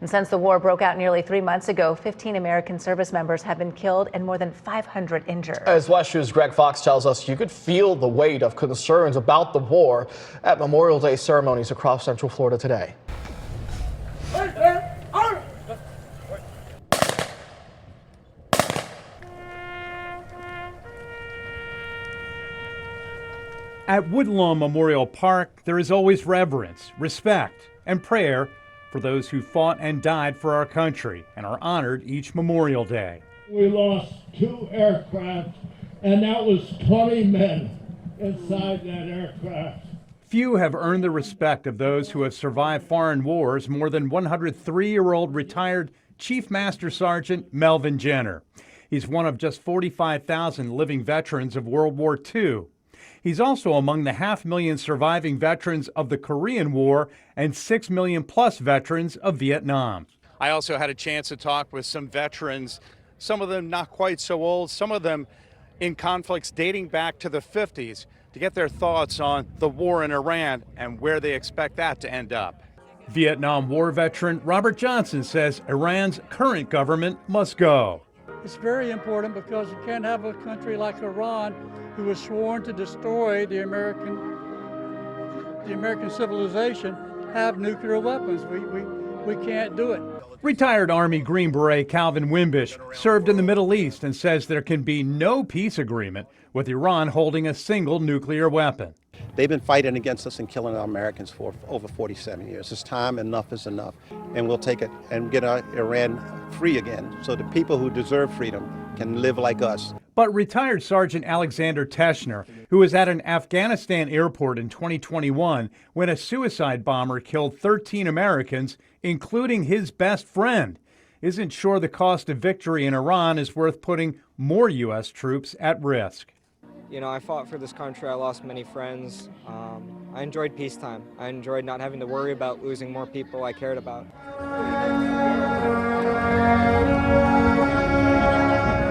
And since the war broke out nearly 3 months ago, 15 American service members have been killed and more than 500 injured. As WESH News' Greg Fox tells us, you could feel the weight of concerns about the war at Memorial Day ceremonies across Central Florida today. At Woodlawn Memorial Park, there is always reverence, respect, and prayer for those who fought and died for our country and are honored each Memorial Day. We lost 2 aircraft, and that was 20 men inside that aircraft. Few have earned the respect of those who have survived foreign wars more than 103-year-old retired Chief Master Sergeant Melvin Jenner. He's one of just 45,000 living veterans of World War II. He's also among the 500,000 surviving veterans of the Korean War and 6 million plus veterans of Vietnam. I also had a chance to talk with some veterans, some of them not quite so old, some of them in conflicts dating back to the 50s, to get their thoughts on the war in Iran and where they expect that to end up. Vietnam War veteran Robert Johnson says Iran's current government must go. It's very important because you can't have a country like Iran who was sworn to destroy the American civilization have nuclear weapons. We can't do it. Retired Army Green Beret Calvin Wimbish served in the Middle East and says there can be no peace agreement with Iran holding a single nuclear weapon. They've been fighting against us and killing our Americans for over 47 years. It's time enough is enough. And we'll take it and get Iran free again so the people who deserve freedom can live like us. But retired Sergeant Alexander Teschner, who was at an Afghanistan airport in 2021 when a suicide bomber killed 13 Americans, including his best friend, isn't sure the cost of victory in Iran is worth putting more U.S. troops at risk. You know, I fought for this country. I lost many friends. I enjoyed peacetime. I enjoyed not having to worry about losing more people I cared about.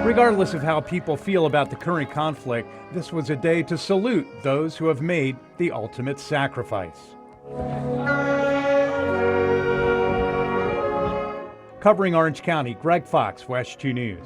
Regardless of how people feel about the current conflict, this was a day to salute those who have made the ultimate sacrifice. Covering Orange County, Greg Fox, WESH 2 News.